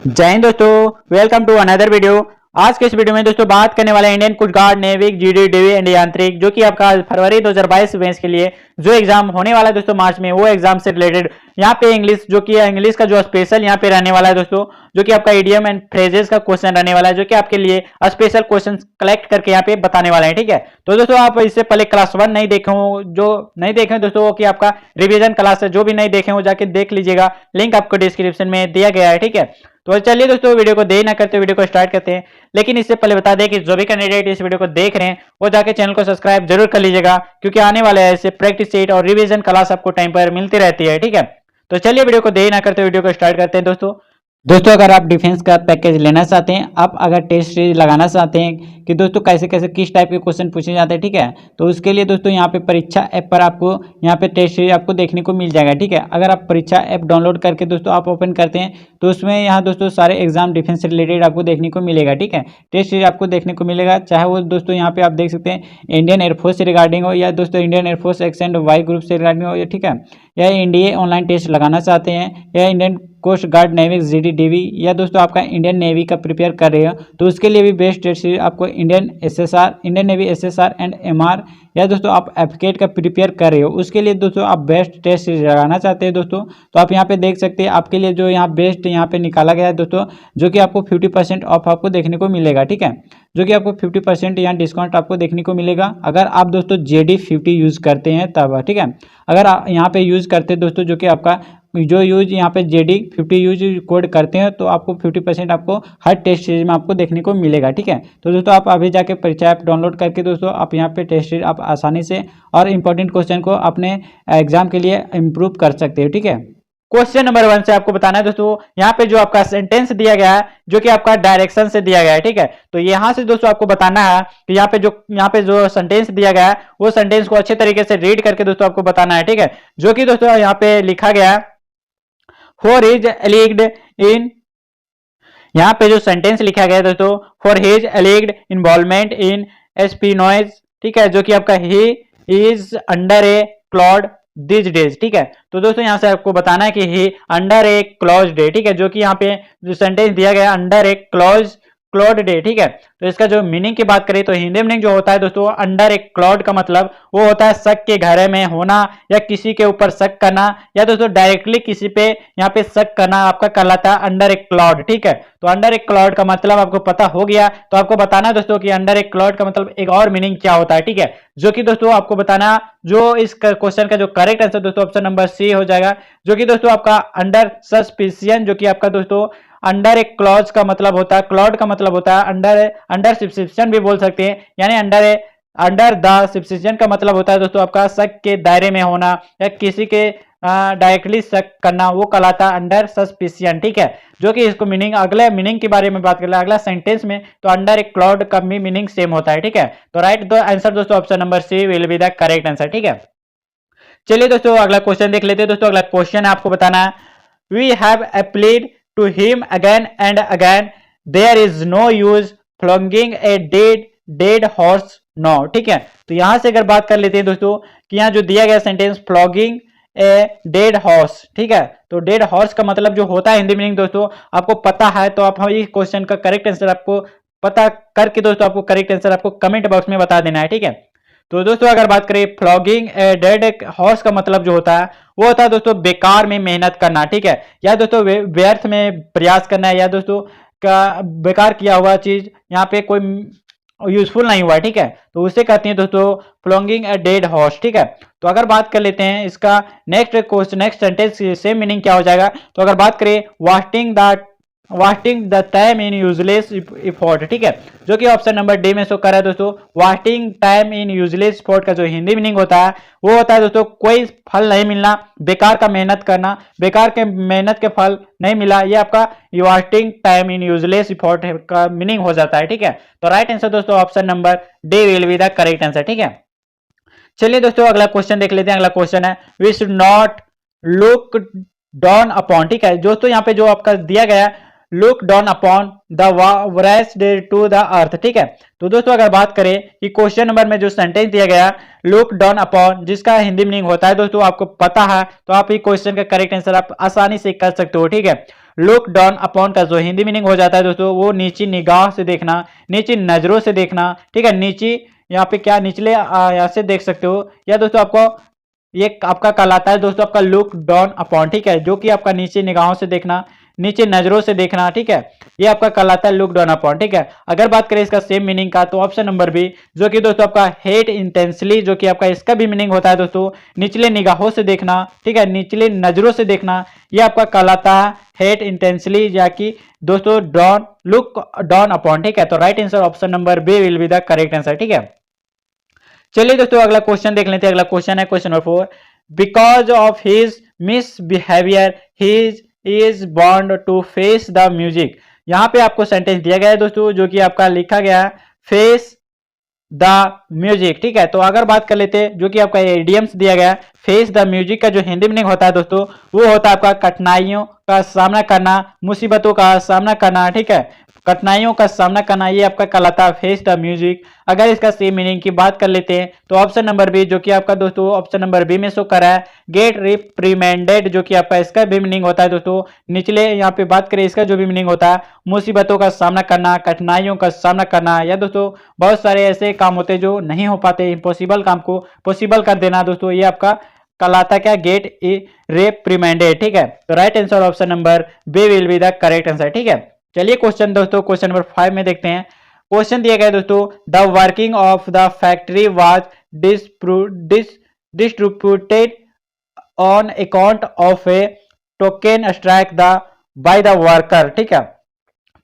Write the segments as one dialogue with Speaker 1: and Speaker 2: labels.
Speaker 1: जय हिंद दोस्तों, welcome to another video. आज के इस वीडियो में दोस्तों बात करने वाले Indian coast guard, Navik, GD, DB and Yantrik, जो कि आपका फरवरी 2022 बैच के लिए जो एग्जाम होने वाला है दोस्तों मार्च में, वो एग्जाम से रिलेटेड यहाँ पे इंग्लिश, जो कि इंग्लिश का जो स्पेशल यहाँ पे रहने वाला है दोस्तों, जो कि आपका इडियम एंड फ्रेजेस का क्वेश्चन रहने वाला है, जो कि आपके लिए स्पेशल क्वेश्चन कलेक्ट करके यहाँ पे बताने वाले हैं। ठीक है, तो दोस्तों आप इससे पहले क्लास 1 नहीं देखे हो, जो नहीं देखे हो दोस्तों, कि आपका रिवीजन क्लास है, जो भी नहीं देखे हो जाके देख लीजिएगा, लिंक आपको डिस्क्रिप्शन में दिया गया है। ठीक है, तो चलिए दोस्तों वीडियो को देर ना करते वीडियो को स्टार्ट करते हैं। लेकिन इससे पहले बता दें कि जो भी कैंडिडेट इस वीडियो को देख रहे हैं वो जाके चैनल को सब्सक्राइब जरूर कर लीजिएगा, क्योंकि आने वाले ऐसे प्रैक्टिस सेट और रिवीजन क्लास आपको टाइम पर मिलती रहती है। ठीक है, तो चलिए वीडियो को देर ना करते वीडियो को स्टार्ट करते हैं। दोस्तों अगर आप डिफेंस का पैकेज लेना चाहते हैं, आप अगर टेस्ट सीरीज लगाना चाहते हैं कि दोस्तों कैसे कैसे किस टाइप के क्वेश्चन पूछे जाते हैं, ठीक है, तो उसके लिए दोस्तों यहाँ पे परीक्षा ऐप पर आपको यहाँ पे टेस्ट सीरीज आपको देखने को मिल जाएगा। ठीक है, अगर आप परीक्षा ऐप डाउनलोड करके दोस्तों आप ओपन करते हैं तो उसमें यहाँ दोस्तों सारे एग्जाम डिफेंस से रिलेटेड आपको देखने को मिलेगा। ठीक है, टेस्ट सीरीज आपको देखने को मिलेगा, चाहे वो दोस्तों यहाँ पे आप देख सकते हैं इंडियन एयरफोर्स से रिगार्डिंग हो, या दोस्तों Indian air force X and Y group से रिगार्डिंग हो, ठीक है, या एनडीए ऑनलाइन टेस्ट लगाना चाहते हैं, या Indian coast guard, Navik, GD, DB, या दोस्तों आपका इंडियन नेवी का प्रिपेयर कर रहे हो तो उसके लिए भी बेस्ट टेस्ट सीरीज आपको Indian SSR, Indian navy SSR and MR, या दोस्तों आप एफकेट का प्रिपेयर कर रहे हो उसके लिए दोस्तों आप बेस्ट टेस्ट सीरीज लगाना चाहते हैं दोस्तों, तो आप यहाँ पे देख सकते हैं आपके लिए जो यहाँ बेस्ट यहाँ पे निकाला गया है दोस्तों, जो कि आपको 50% ऑफ आपको देखने को मिलेगा। ठीक है, जो कि आपको 50% यहाँ डिस्काउंट आपको देखने को मिलेगा अगर आप दोस्तों JD50 यूज़ करते हैं तब। ठीक है, अगर आप यहाँ पे यूज़ करते हैं दोस्तों, जो कि आपका जो यूज यहाँ पे JD50 यूज कोड करते हैं तो आपको 50% आपको हर टेस्ट सीरीज में आपको देखने को मिलेगा। ठीक है, तो दोस्तों आप अभी जाके परीक्षा ऐप डाउनलोड करके दोस्तों आप यहाँ पे टेस्ट सीरीज आप आसानी से और इम्पोर्टेंट क्वेश्चन को अपने एग्जाम के लिए इम्प्रूव कर सकते हो। ठीक है, क्वेश्चन नंबर 1 से आपको बताना है दोस्तों, यहाँ पे जो आपका सेंटेंस दिया गया है जो कि आपका डायरेक्शन से दिया गया है। ठीक है, तो यहाँ से दोस्तों आपको बताना है कि यहाँ पे जो सेंटेंस दिया गया है वो सेंटेंस को अच्छे तरीके से रीड करके दोस्तों आपको बताना है। ठीक है, जो कि दोस्तों यहाँ पे लिखा गया है, फॉर हिज एलिग्ड इन, यहाँ पे जो सेंटेंस लिखा गया है दोस्तों, फॉर हिज एलिग्ड इन्वॉल्वमेंट इन एस्पिनॉयज, ठीक है, जो कि आपका he is under A Claude this days. ठीक है, तो दोस्तों यहाँ से आपको बताना है कि ही अंडर ए क्लॉज डे। ठीक है, जो कि यहाँ पे जो सेंटेंस दिया गया अंडर ए क्लॉड डे। ठीक है, तो इसका जो मीनिंग की बात करें तो हिंदी मीनिंग जो होता है दोस्तों, अंडर एक क्लाउड का मतलब वो होता है शक के घेरे में होना, या किसी के ऊपर शक करना, या दोस्तों डायरेक्टली किसी पे यहाँ पे शक करना आपका कहलाता है अंडर एक क्लाउड। ठीक है, तो अंडर एक क्लाउड का मतलब आपको पता हो गया, तो आपको बताना है दोस्तों कि अंडर एक क्लाउड का मतलब एक और मीनिंग क्या होता है। ठीक है, जो कि दोस्तों आपको बताना, जो इस क्वेश्चन का जो करेक्ट आंसर दोस्तों ऑप्शन नंबर सी हो जाएगा, जो कि दोस्तों आपका अंडर सस्पिशियन, जो कि आपका दोस्तों अंडर एक क्लॉज का मतलब होता है, क्लॉड का मतलब होता है अंडर सब्सिक्वेशन भी बोल सकते हैं, यानी अंडर द सब्सिक्वेशन का मतलब होता है दोस्तों आपका शक के दायरे में होना, या किसी के डायरेक्टली शक करना, वो कहलाता है अंडर सस्पिशियन। ठीक है, जो कि इसको मीनिंग, अगले मीनिंग के बारे में बात कर ले अगला सेंटेंस में, तो अंडर एक क्लाउड का भी मीनिंग सेम होता है। ठीक है, तो राइट द आंसर दोस्तों option number C will be the correct answer. ठीक है, चलिए दोस्तों अगला क्वेश्चन देख लेते हैं। दोस्तों अगला क्वेश्चन है, आपको बताना है, we have appealed to him again and again, there is no use flogging a dead horse no. ठीक है, तो यहां से अगर बात कर लेते हैं दोस्तों कि यहाँ जो दिया गया sentence flogging a dead horse, ठीक है, तो डेड हॉर्स का मतलब जो होता है हिंदी मीनिंग दोस्तों आपको पता है, तो आप इस क्वेश्चन का करेक्ट आंसर आपको पता करके दोस्तों आपको करेक्ट आंसर आपको कमेंट बॉक्स में बता देना है। ठीक है, तो दोस्तों अगर बात करें फ्लॉगिंग ए डेड हॉर्स का मतलब जो होता है वो होता है दोस्तों बेकार में मेहनत करना। ठीक है, या दोस्तों व्यर्थ में प्रयास करना है, या दोस्तों का बेकार किया हुआ चीज यहाँ पे कोई यूजफुल नहीं हुआ है। ठीक है, तो उसे कहते हैं दोस्तों फ्लॉगिंग ए डेड हॉर्स। ठीक है, तो अगर बात कर लेते हैं इसका next question, next sentence same meaning क्या हो जाएगा, तो अगर बात करें wasting the time in useless effort. ठीक है, जो कि ऑप्शन नंबर डी में शो कर रहा है दोस्तों, wasting time in useless effort का जो हिंदी मीनिंग होता है वो होता है दोस्तों कोई फल नहीं मिलना, बेकार का मेहनत करना, बेकार के मेहनत के फल नहीं मिला, ये आपका wasting time in useless effort का मीनिंग हो जाता है। ठीक है, तो राइट आंसर दोस्तों option number D will be the correct answer. ठीक है, चलिए दोस्तों अगला क्वेश्चन देख लेते हैं। अगला क्वेश्चन है, we should not look down upon. ठीक है, दोस्तों यहाँ पे जो आपका दिया गया look down upon the worst to the earth. ठीक है, तो दोस्तों अगर बात करें कि क्वेश्चन नंबर में जो सेंटेंस दिया गया लुक डाउन अपॉन, जिसका हिंदी मीनिंग होता है दोस्तों आपको पता है, तो आप ये क्वेश्चन का करेक्ट आंसर आप आसानी से कर सकते हो। ठीक है, लुक डाउन अपॉन का जो हिंदी मीनिंग हो जाता है दोस्तों वो नीची निगाह से देखना, नीची नजरों से देखना, ठीक है। नीची यहाँ पे क्या निचले यहाँ से देख सकते हो, या दोस्तों आपको ये आपका कहलाता है दोस्तों आपका लुक डाउन अपॉन, ठीक है, जो कि आपका नीचे निगाहों से देखना, नीचे नजरों से देखना, ठीक है, ये आपका कहलाता है लुक डाउन अपॉन, ठीक है। अगर बात करें इसका सेम मीनिंग का तो ऑप्शन नंबर बी, जो कि दोस्तों आपका हेट इंटेंसली, जो कि आपका इसका भी मीनिंग होता है दोस्तों निचले निगाहों से देखना, ठीक है, निचले नजरों से देखना, ये आपका कहलाता है हेट इंटेंसली, या कि दोस्तों डाउन लुक डाउन अपॉन, ठीक है। तो right answer option number B will be the correct answer, ठीक है। चलिए दोस्तों अगला क्वेश्चन देख लेते हैं। अगला क्वेश्चन है question number 4, because of his misbehaviour he is born to face the music. यहां पे आपको सेंटेंस दिया गया है दोस्तों, जो कि आपका लिखा गया है फेस द म्यूजिक, ठीक है। तो अगर बात कर लेते हैं, जो कि आपका इडियम्स दिया गया है, फेस द म्यूजिक का जो हिंदी मीनिंग होता है दोस्तों वो होता है आपका कठिनाइयों का सामना करना, मुसीबतों का सामना करना, ठीक है, कठिनाइयों का सामना करना, ये आपका कहलाता है फेस द म्यूजिक। अगर इसका सेम मीनिंग की बात कर लेते हैं तो ऑप्शन नंबर बी, जो कि आपका दोस्तों ऑप्शन नंबर बी में शो कर रहा है गेट रिप्रीमेंडेड, जो कि आपका इसका भी मीनिंग होता है दोस्तों निचले, यहाँ पे बात करें इसका जो भी मीनिंग होता है मुसीबतों का सामना करना, कठिनाइयों का सामना करना, या दोस्तों बहुत सारे ऐसे काम होते हैं जो नहीं हो पाते, इम्पॉसिबल काम को पॉसिबल कर देना दोस्तों, ये आपका कहलाता क्या गेट रिप्रीमेंडेड, ठीक है। तो right answer option number B will be the correct answer, ठीक है। चलिए क्वेश्चन दोस्तों क्वेश्चन नंबर 5 में देखते हैं। क्वेश्चन दिया गया है दोस्तों, the working of the factory was distributed on account of A token strike the by the worker, ठीक है।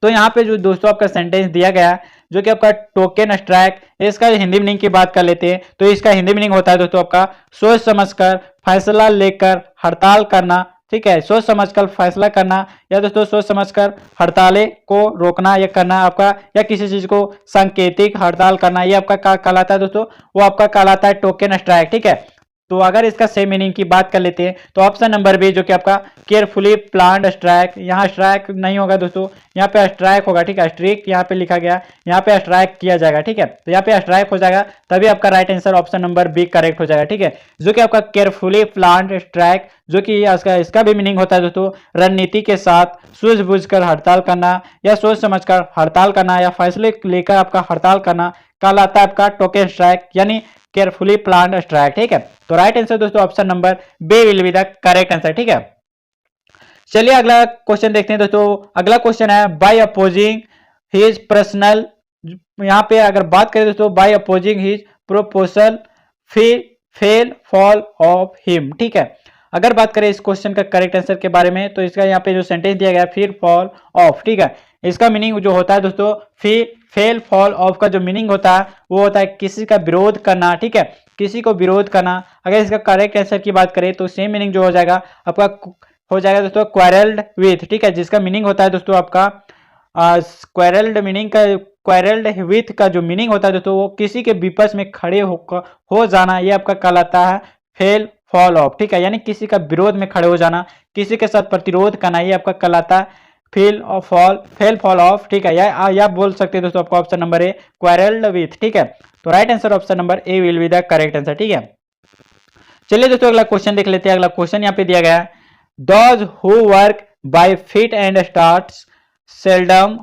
Speaker 1: तो यहाँ पे जो दोस्तों आपका सेंटेंस दिया गया है, जो कि आपका टोकन स्ट्राइक, इसका हिंदी मीनिंग की बात कर लेते हैं तो इसका हिंदी मीनिंग होता है दोस्तों आपका सोच समझकर फैसला लेकर हड़ताल करना, ठीक है, सोच समझकर फैसला करना, या दोस्तों सोच समझकर हड़तालें को रोकना या करना आपका, या किसी चीज को सांकेतिक हड़ताल करना, ये आपका कहलाता है दोस्तों, वो आपका कहलाता है टोकन स्ट्राइक, ठीक है। तो अगर इसका सेम मीनिंग की बात कर लेते हैं तो ऑप्शन नंबर बी, जो कि आपका केयरफुली प्लान्ड स्ट्राइक, यहाँ स्ट्राइक नहीं होगा दोस्तों, यहाँ पे स्ट्राइक होगा, ठीक है, स्ट्रिक यहाँ पे लिखा गया, यहाँ पे स्ट्राइक किया जाएगा, ठीक है, तो यहाँ पे स्ट्राइक हो जाएगा, तभी आपका right answer option number B correct हो जाएगा, ठीक है, जो कि आपका केयरफुली प्लान्ड स्ट्राइक, जो कि इसका भी मीनिंग होता है दोस्तों रणनीति के साथ सूझबूझकर हड़ताल करना, या सोच समझकर हड़ताल करना, या फैसले लेकर आपका हड़ताल करना, कहलाता है आपका टोकन स्ट्राइक यानी केयरफुली प्लान्ड स्ट्राइक, ठीक है। तो राइट आंसर दोस्तों option number B will be the correct answer, ठीक है। चलिए अगला क्वेश्चन देखते हैं दोस्तों। अगला क्वेश्चन है बाय अपोजिंग हिज पर्सनल, यहाँ पे अगर बात करें दोस्तों by opposing his proposal fell fall of him, ठीक है। अगर बात करें इस क्वेश्चन का करेक्ट आंसर के बारे में तो इसका यहाँ पे जो सेंटेंस दिया गया फिर फॉल ऑफ, ठीक है, इसका मीनिंग जो होता है दोस्तों फेल फॉल ऑफ का जो मीनिंग होता है वो होता है किसी का विरोध करना, ठीक है, किसी को विरोध करना। अगर इसका करेक्ट आंसर की बात करें तो सेम मीनिंग जो हो जाएगा आपका हो जाएगा दोस्तों क्वारल्ड विथ, ठीक है, जिसका मीनिंग होता है दोस्तों आपका क्वारल्ड मीनिंग का क्वारल्ड विथ का जो मीनिंग होता है दोस्तों वो किसी के विपक्ष में खड़े हो जाना, ये आपका कहलाता है फेल फॉल ऑफ, ठीक है, यानी किसी का विरोध में खड़े हो जाना, किसी के साथ प्रतिरोध करना, ये आपका कहलाता है फेल फॉल ऑफ, ठीक है, या बोल सकते हैं दोस्तों आपका option number A quarrelled with, ठीक है। तो right answer option number A will be the correct answer, ठीक है। चलिए दोस्तों अगला क्वेश्चन देख लेते हैं। अगला क्वेश्चन यहाँ पे दिया गया है those who work by feet and starts seldom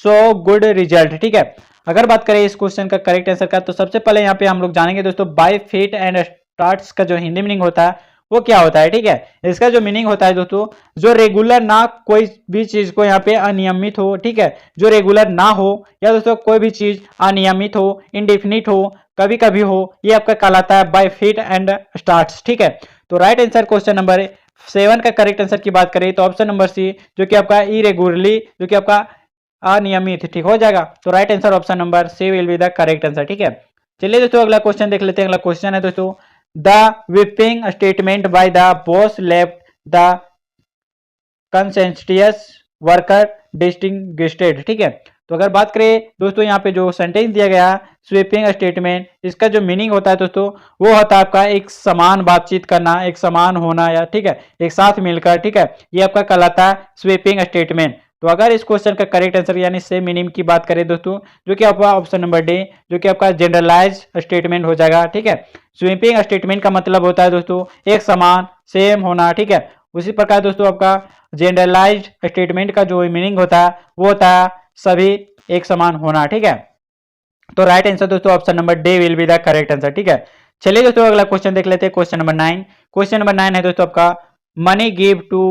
Speaker 1: so good result, ठीक है। अगर बात करें इस क्वेश्चन का करेक्ट आंसर का तो सबसे पहले यहाँ पे हम लोग जानेंगे दोस्तों बाय फीट एंड स्टार्ट्स का जो हिंदी मीनिंग होता है वो क्या होता है, ठीक है। इसका जो मीनिंग होता है दोस्तों जो रेगुलर ना कोई भी चीज को यहाँ पे अनियमित हो, ठीक है, जो रेगुलर ना हो, या दोस्तों कोई भी चीज अनियमित हो, इंडेफिनिट हो, कभी कभी हो, ये आपका कहलाता है बाय फीट एंड स्टार्ट्स, ठीक है। तो राइट आंसर क्वेश्चन नंबर 7 का करेक्ट आंसर की बात करें तो ऑप्शन नंबर सी, जो कि आपका इरेगुलरली, जो कि आपका अनियमित, ठीक हो जाएगा। तो right answer option number C will be the correct answer, ठीक है। चलिए दोस्तों अगला क्वेश्चन देख लेते हैं। अगला क्वेश्चन है दोस्तों the whipping statement by the boss left the conscientious worker distinguished, ठीक है। तो अगर बात करें दोस्तों यहाँ पे जो सेंटेंस दिया गया है स्वीपिंग स्टेटमेंट, इसका जो मीनिंग होता है दोस्तों वो होता है आपका एक समान बातचीत करना, एक समान होना, या ठीक है एक साथ मिलकर, ठीक है, ये आपका कहलाता है स्वीपिंग स्टेटमेंट। तो अगर इस क्वेश्चन का करेक्ट आंसर यानी सेम मीनिंग की बात करें दोस्तों जो कि आपका ऑप्शन नंबर डी, जो कि आपका जनरलाइज स्टेटमेंट हो जाएगा, ठीक है। स्वीपिंग स्टेटमेंट का मतलब होता है दोस्तों एक समान सेम होना, ठीक है, उसी प्रकार दोस्तों आपका जनरलाइज्ड स्टेटमेंट का जो मीनिंग होता है वो होता है सभी एक समान होना। ठीक है, तो राइट आंसर दोस्तों option number D will be the correct answer. ठीक है, चलिए दोस्तों अगला क्वेश्चन देख लेते हैं। Question number 9। क्वेश्चन नंबर 9 है दोस्तों आपका money give to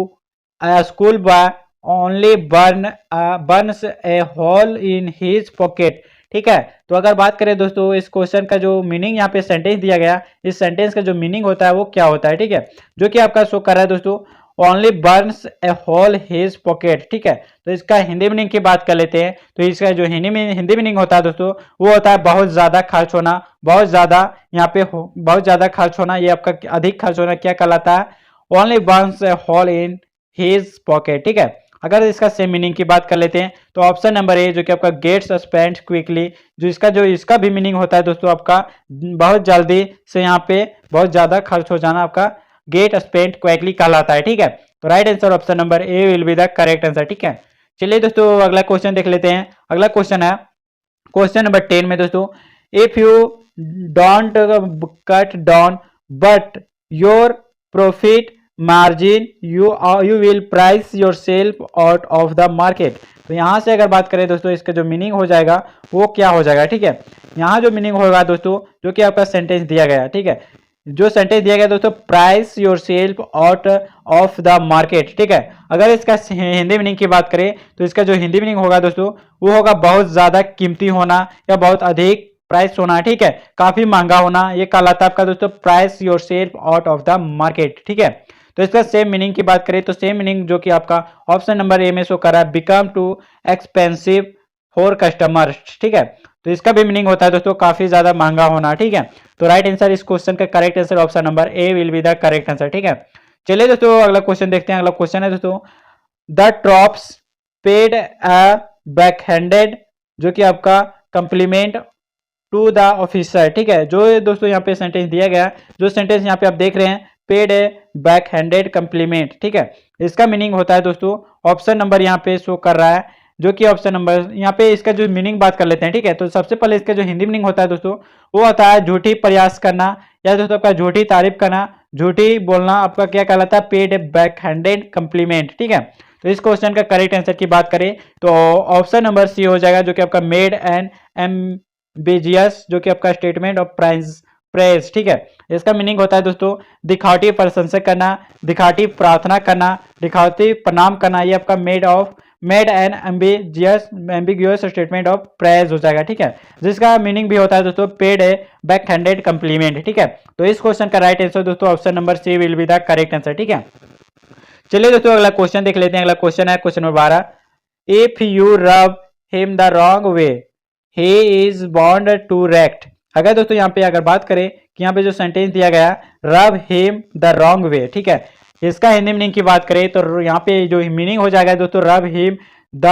Speaker 1: school boy only burns a hole in his pocket. ठीक है, तो अगर बात करें दोस्तों इस क्वेश्चन का जो मीनिंग यहाँ पे सेंटेंस दिया गया, इस सेंटेंस का जो मीनिंग होता है वो क्या होता है। ठीक है, जो कि आपका शो कर रहा है दोस्तों only burns a whole his pocket. ठीक है, तो इसका हिंदी मीनिंग की बात कर लेते हैं। तो इसका जो हिंदी मीनिंग होता है दोस्तों वो होता है बहुत ज्यादा खर्च होना, बहुत ज्यादा यहाँ पे बहुत ज्यादा खर्च होना, ये आपका अधिक खर्च होना क्या कहलाता है, only burns a hole in his pocket. ठीक है, अगर इसका सेम मीनिंग की बात कर लेते हैं तो ऑप्शन नंबर ए जो कि आपका गेट्स स्पेंट क्विकली, जो इसका भी मीनिंग होता है दोस्तों आपका बहुत जल्दी से यहाँ पे बहुत ज्यादा खर्च हो जाना, आपका गेट स्पेंट क्विकली कहलाता है। ठीक है, तो right answer option number A will be the correct answer. ठीक है, चलिए दोस्तों अगला क्वेश्चन देख लेते हैं। अगला क्वेश्चन है क्वेश्चन नंबर 10 में दोस्तों if you don't cut down but your profit margin you will price your self out of the market. तो यहाँ से अगर बात करें दोस्तों इसका जो मीनिंग हो जाएगा वो क्या हो जाएगा। ठीक है, यहाँ जो मीनिंग होगा दोस्तों जो कि आपका सेंटेंस दिया गया, ठीक है, जो सेंटेंस दिया गया दोस्तों price your self out of the market. ठीक है, अगर इसका हिंदी मीनिंग की बात करें तो इसका जो हिंदी मीनिंग होगा दोस्तों वो होगा बहुत ज्यादा कीमती होना या बहुत अधिक प्राइस होना। ठीक है, काफी महंगा होना, ये कहलाता है आपका दोस्तों price your self out of the market. ठीक है, तो इसका सेम मीनिंग की बात करें तो सेम मीनिंग जो कि आपका ऑप्शन नंबर ए में शो कर रहा है become too expensive for customers. ठीक है, तो इसका भी मीनिंग होता है दोस्तों काफी ज्यादा महंगा होना। ठीक है, तो राइट आंसर इस क्वेश्चन का correct answer option number A will be the correct answer. ठीक है, चलिए दोस्तों अगला क्वेश्चन देखते हैं। अगला क्वेश्चन है दोस्तों the tropes paid a backhanded, जो कि आपका कंप्लीमेंट टू द ऑफिसर। ठीक है, जो दोस्तों यहाँ पे सेंटेंस दिया गया, जो सेंटेंस यहाँ पे आप देख रहे हैं पेड ए बैकहैंडेड कंप्लीमेंट। ठीक है, इसका मीनिंग होता है दोस्तों ऑप्शन नंबर यहाँ पे शो कर रहा है, जो कि ऑप्शन नंबर यहाँ पे इसका जो मीनिंग बात कर लेते हैं। ठीक है, तो सबसे पहले इसका जो हिंदी मीनिंग होता है दोस्तों वो होता है झूठी प्रयास करना या दोस्तों आपका झूठी तारीफ करना, झूठी बोलना, आपका क्या कहलाता है पेड ए बैकहैंडेड कंप्लीमेंट। ठीक है, तो इस क्वेश्चन का करेक्ट आंसर की बात करें तो ऑप्शन नंबर सी हो जाएगा, जो कि आपका मेड एंड एम्बिजियस, जो कि आपका स्टेटमेंट ऑफ प्रेज। ठीक है, इसका मीनिंग होता है दोस्तों दिखावटी प्रशंसा करना, दिखावटी प्रार्थना करना, दिखावटी प्रणाम करना, ये आपका made an ambiguous statement of praise हो जाएगा। ठीक है, जिसका मीनिंग भी होता है दोस्तों पेड ए बैकहैंडेड कंप्लीमेंट। ठीक है, तो इस क्वेश्चन का राइट आंसर दोस्तों option number C will be the correct answer. ठीक है, चलिए दोस्तों अगला क्वेश्चन देख लेते हैं। अगला क्वेश्चन है question number 12 if you rub him the wrong way he is bound to react. अगर दोस्तों यहाँ पे अगर बात करें कि यहाँ पे जो सेंटेंस दिया गया रब हिम द रॉन्ग वे, ठीक है, इसका हिंदी मीनिंग की बात करें तो यहाँ पे जो मीनिंग हो जाएगा दोस्तों रब हिम द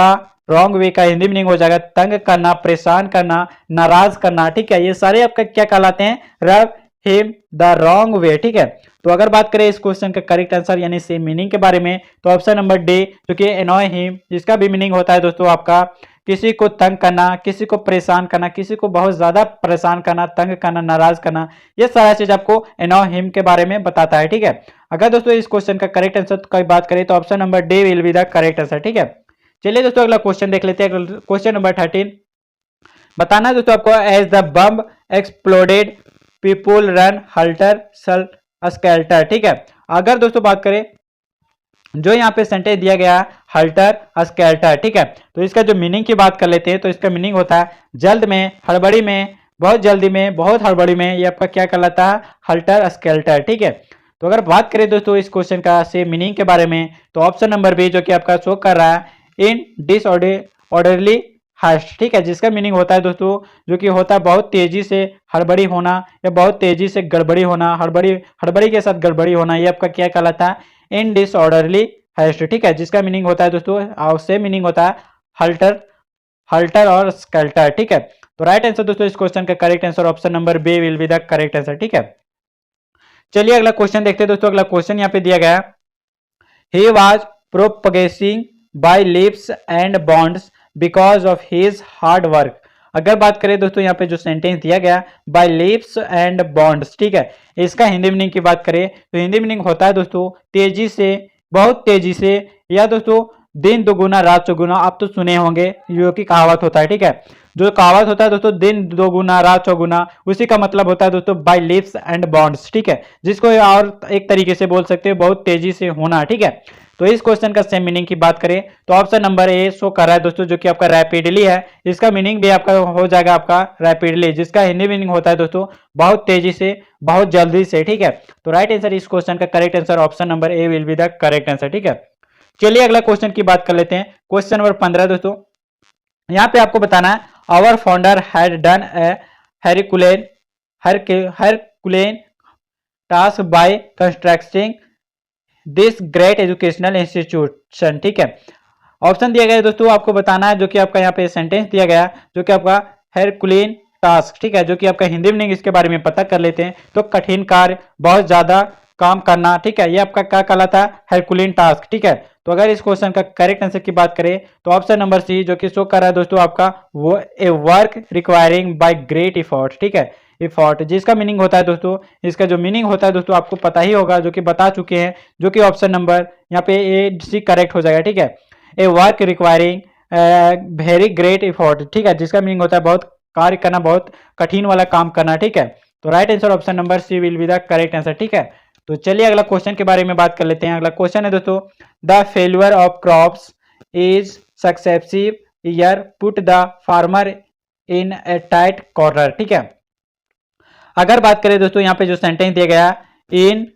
Speaker 1: रॉन्ग वे का हिंदी मीनिंग हो जाएगा तंग करना, परेशान करना, नाराज करना। ठीक है, ये सारे आपका क्या कहलाते हैं रब हिम द रॉन्ग वे। ठीक है, तो अगर बात करें इस क्वेश्चन का करेक्ट आंसर यानी सेम मीनिंग के बारे में तो ऑप्शन नंबर डी जो कि एनॉय हिम, जिसका भी मीनिंग होता है दोस्तों आपका किसी को तंग करना, किसी को परेशान करना, किसी को बहुत ज्यादा परेशान करना, तंग करना, नाराज करना, ये सारा चीज आपको एनॉय हिम के बारे में बताता है। ठीक है, अगर दोस्तों इस क्वेश्चन का करेक्ट आंसर की बात करें तो option number D will be the correct answer. ठीक है, चलिए दोस्तों अगला क्वेश्चन देख लेते हैं। क्वेश्चन नंबर 13 बताना है दोस्तों आपको as the bomb exploded people run helter skelter. ठीक है, अगर दोस्तों बात करें जो यहाँ पे सेंटेंस दिया गया हल्टर स्केल्टर। ठीक है, तो इसका जो मीनिंग की बात कर लेते हैं तो इसका मीनिंग होता है जल्द में, हड़बड़ी में, बहुत जल्दी में, बहुत हड़बड़ी में, ये आपका क्या कहलाता है हल्टर स्केल्टर। ठीक है, तो अगर बात करें दोस्तों इस क्वेश्चन का सेम मीनिंग के बारे में तो ऑप्शन नंबर बी जो कि आपका शो कर रहा है इन डिसऑर्डरली हस्ट। ठीक है, जिसका मीनिंग होता है दोस्तों जो कि होता है बहुत तेजी से हड़बड़ी होना या बहुत तेजी से गड़बड़ी होना, हड़बड़ी के साथ गड़बड़ी होना, ये आपका क्या कहलाता है इन डिसऑर्डरली हस्ट। ठीक है, जिसका मीनिंग होता है दोस्तों सेम मीनिंग होता है हल्टर और स्केल्टर। ठीक है, तो राइट आंसर दोस्तों इस क्वेश्चन का correct answer option number B will be the correct answer. ठीक है, चलिए अगला क्वेश्चन देखते हैं दोस्तों। अगला क्वेश्चन यहाँ पे दिया गया he was progressing by leaps and bounds because of his hard work. अगर बात करें दोस्तों यहाँ पे जो सेंटेंस दिया गया बाय लिप्स एंड बॉन्ड्स, ठीक है, इसका हिंदी मीनिंग की बात करें तो हिंदी मीनिंग होता है दोस्तों तेजी से बहुत तेजी से, या दोस्तों दिन दोगुना रात चौगुना, आप तो सुने होंगे, जो कि कहावत होता है, ठीक है। जो कहावत होता है दोस्तों, दिन दोगुना रात चौगुना, उसी का मतलब होता है दोस्तों बाय लीप्स एंड बॉन्ड्स, ठीक है, जिसको और एक तरीके से बोल सकते हैं बहुत तेजी से होना, ठीक है। तो इस क्वेश्चन का सेम मीनिंग की बात करें तो ऑप्शन नंबर ए शो कर रहा है दोस्तों, जो कि आपका रैपिडली है। इसका मीनिंग भी आपका हो जाएगा आपका रैपिडली, जिसका हिंदी मीनिंग होता है दोस्तों बहुत तेजी से, बहुत जल्दी से, ठीक है। तो राइट आंसर इस क्वेश्चन का correct answer option number A will be the correct answer, ठीक है। चलिए अगला क्वेश्चन की बात कर लेते हैं। क्वेश्चन नंबर 15 दोस्तों, यहाँ पे आपको बताना है our founder had done a herculean task by constructing this great educational institution, ठीक है। ऑप्शन दिया गया है दोस्तों, आपको बताना है, जो कि आपका यहाँ पे सेंटेंस दिया गया जो कि आपका हरकुलेन टास्क, ठीक है, जो कि आपका हिंदी मीनिंग इसके बारे में पता कर लेते हैं। तो कठिन कार्य, बहुत ज्यादा काम करना, ठीक है, ये आपका क्या कहलाता है, हरकुलेन टास्क, ठीक है। तो अगर इस क्वेश्चन का करेक्ट आंसर की बात करें तो ऑप्शन नंबर सी, जो कि शो कर रहा है दोस्तों आपका वो a work requiring by great effort, ठीक है, इफोर्ट, जिसका मीनिंग होता है दोस्तों, इसका जो मीनिंग होता है दोस्तों आपको पता ही होगा, जो कि बता चुके हैं, जो कि ऑप्शन नंबर यहाँ पे ए सी करेक्ट हो जाएगा, ठीक है। A work requiring very great effort, ठीक है, जिसका मीनिंग होता है बहुत कार्य करना, बहुत कठिन वाला काम करना, ठीक है। तो right answer option number C will be the correct answer, ठीक है। तो चलिए अगला क्वेश्चन के बारे में बात कर लेते हैं। अगला क्वेश्चन है दोस्तों, the failure of crops is successive year put the farmer in A tight corner, ठीक है। अगर बात करें दोस्तों, यहाँ पे जो सेंटेंस दिया गया इन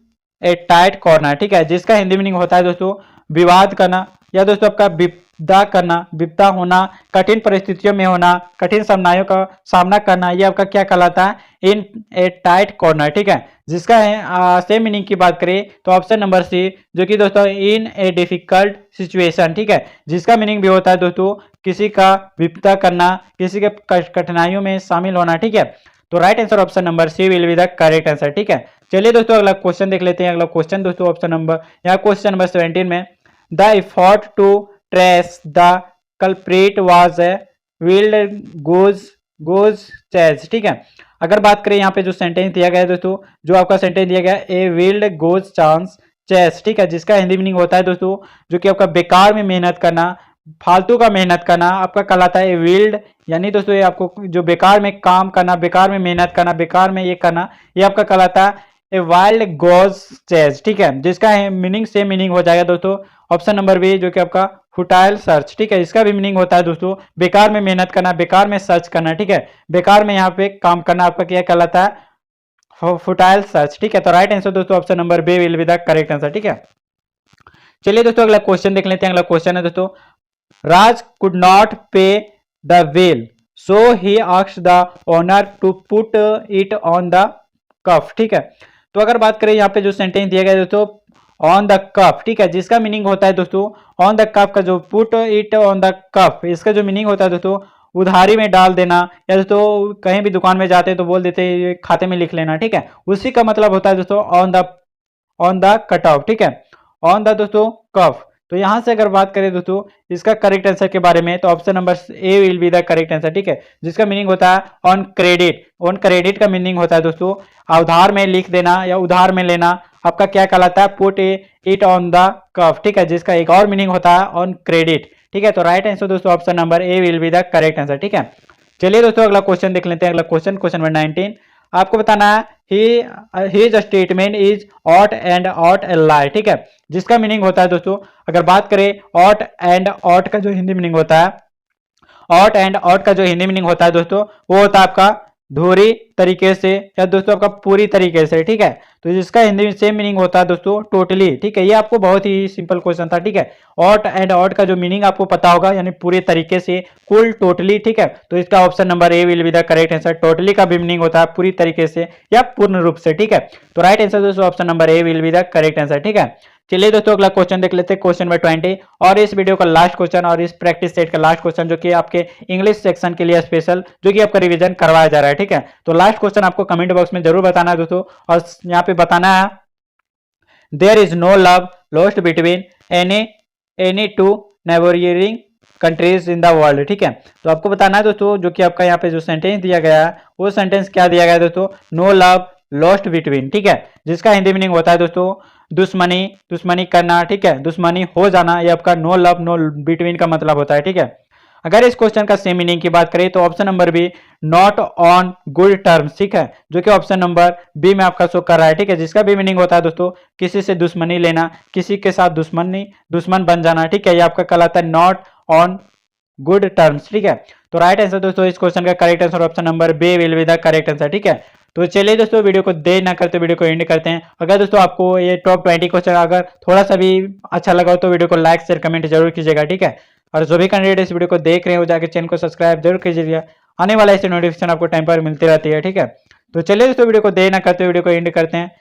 Speaker 1: ए टाइट कॉर्नर, ठीक है, जिसका हिंदी मीनिंग होता है दोस्तों विवाद करना, या दोस्तों आपका विपदा करना, विपदा होना, कठिन परिस्थितियों में होना, कठिन समस्याओं का सामना करना, ये आपका क्या कहलाता है, इन ए टाइट कॉर्नर, ठीक है। जिसका है सेम मीनिंग की बात करें तो ऑप्शन नंबर सी, जो कि दोस्तों इन ए डिफिकल्ट सिचुएशन, ठीक है, जिसका मीनिंग भी होता है दोस्तों किसी का विपदा करना, किसी के कठिनाइयों में शामिल होना, ठीक है। तो right answer option number C will be the correct answer, ठीक है। चलिए दोस्तों अगला क्वेश्चन देख लेते हैं। अगला क्वेश्चन दोस्तों ऑप्शन नंबर, यहाँ क्वेश्चन नंबर 17 में, the effort to trace the culprit was a wild goose chase, ठीक है। अगर बात करें यहाँ पे जो सेंटेंस दिया गया है दोस्तों, जो आपका सेंटेंस दिया गया है ए विल्ड गोज चांस चेस, ठीक है, जिसका हिंदी मीनिंग होता है दोस्तों जो कि आपका बेकार में मेहनत करना, फालतू का मेहनत करना, आपका कहलाता है विल्ड, यानी दोस्तों ये आपको जो बेकार में काम करना, बेकार में मेहनत करना, बेकार में ये करना, ये आपका कहलाता है ए वाइल्ड गोज चेज, ठीक है, जिसका मीनिंग सेम मीनिंग हो जाएगा दोस्तों ऑप्शन नंबर बी, जो कि आपका फुटाइल सर्च, ठीक है, इसका भी मीनिंग होता है दोस्तों बेकार में मेहनत करना, बेकार में सर्च करना, ठीक है, बेकार में यहाँ पे काम करना, आपका क्या कहलाता है, फुटाइल सर्च, ठीक है। तो राइट आंसर दोस्तों option number B will be the correct answer, ठीक है। चलिए दोस्तों अगला क्वेश्चन देख लेते हैं। अगला क्वेश्चन है दोस्तों, Raj could not pay the bill so he asked the owner to put it on the cuff, ठीक है। तो अगर बात करें यहाँ पे जो सेंटेंस दिया गया है दोस्तों ऑन द कफ, ठीक है, जिसका मीनिंग होता है दोस्तों ऑन द कफ का जो पुट इट ऑन द कफ, इसका जो मीनिंग होता है दोस्तों उधारी में डाल देना, या दोस्तों कहीं भी दुकान में जाते हैं तो बोल देते हैं ये खाते में लिख लेना, ठीक है, उसी का मतलब होता है दोस्तों ऑन द कट ऑफ, ठीक है, ऑन द दोस्तों कफ। तो यहां से अगर बात करें दोस्तों इसका करेक्ट आंसर के बारे में तो option number A will be the correct answer, ठीक है, जिसका मीनिंग होता है ऑन क्रेडिट। ऑन क्रेडिट का मीनिंग होता है दोस्तों उधार में लिख देना या उधार में लेना, आपका क्या कहलाता है, put it on the cuff, ठीक है, जिसका एक और मीनिंग होता है ऑन क्रेडिट, ठीक है। तो राइट आंसर दोस्तों option number A will be the correct answer, ठीक है। चलिए दोस्तों अगला क्वेश्चन देख लेते हैं। अगला क्वेश्चन नंबर 19, आपको बताना है his statement is out and out a lie, ठीक है, जिसका मीनिंग होता है दोस्तों अगर बात करें ऑट एंड ऑट का जो हिंदी मीनिंग होता है, ऑट एंड ऑट का जो हिंदी मीनिंग होता है दोस्तों वो होता है आपका धूरी तरीके से या दोस्तों आपका पूरी तरीके से, ठीक है। तो जिसका हिंदी में सेम मीनिंग होता है दोस्तों टोटली, ठीक है, ये आपको बहुत ही सिंपल क्वेश्चन था, ठीक है। ऑट एंड ऑट का जो मीनिंग आपको पता होगा यानी पूरे तरीके से, कुल, टोटली, ठीक है। तो इसका option number A will be the correct answer. Totally का भी मीनिंग होता है पूरी तरीके से या पूर्ण रूप से, ठीक है। तो राइट आंसर दोस्तों option number A will be the correct answer, ठीक है। चलिए दोस्तों अगला क्वेश्चन देख लेते हैं, क्वेश्चन नंबर 20 और इस वीडियो का लास्ट क्वेश्चन और इस प्रैक्टिस सेट का लास्ट क्वेश्चन जो कि आपके इंग्लिश सेक्शन के लिए स्पेशल जो कि आपका रिवीजन करवाया जा रहा है, ठीक है। तो लास्ट क्वेश्चन आपको कमेंट बॉक्स में जरूर बताना है दोस्तों, और यहाँ पे बताना है there is no love lost between any two neighbouring countries in the world, ठीक है। तो आपको बताना है दोस्तों जो कि आपका यहाँ पे जो सेंटेंस दिया गया है वो सेंटेंस क्या दिया गया है दोस्तों, नो लव लॉस्ट बिटवीन, ठीक है, जिसका हिंदी मीनिंग होता है दोस्तों दुश्मनी, दुश्मनी करना, ठीक है, दुश्मनी हो जाना, ये आपका नो लव नो बिटवीन का मतलब होता है, ठीक है। अगर इस क्वेश्चन का सेम मीनिंग की बात करें तो option number B not on good terms, ठीक है, जो कि ऑप्शन नंबर बी में आपका शो कर रहा है, ठीक है, जिसका भी मीनिंग होता है दोस्तों किसी से दुश्मनी लेना, किसी के साथ दुश्मन बन जाना, ठीक है, ये आपका कहलाता है नॉट ऑन गुड टर्म्स, ठीक है। तो राइट आंसर दोस्तों इस क्वेश्चन का correct answer option number B will be the correct answer, ठीक है। तो चलिए दोस्तों वीडियो को देर ना करते वीडियो को एंड करते हैं। अगर दोस्तों आपको ये टॉप 20 क्वेश्चन अगर थोड़ा सा भी अच्छा लगा हो तो वीडियो को लाइक शेयर कमेंट जरूर कीजिएगा, ठीक है। और जो भी कैंडिडेट इस वीडियो को देख रहे हो जाकर चैनल को सब्सक्राइब जरूर कीजिएगा, आने वाला ऐसे नोटिफिकेशन आपको टाइम पर मिलती रहती है, ठीक है। तो चलिए दोस्तों वीडियो को देर ना करते वीडियो को एंड करते हैं।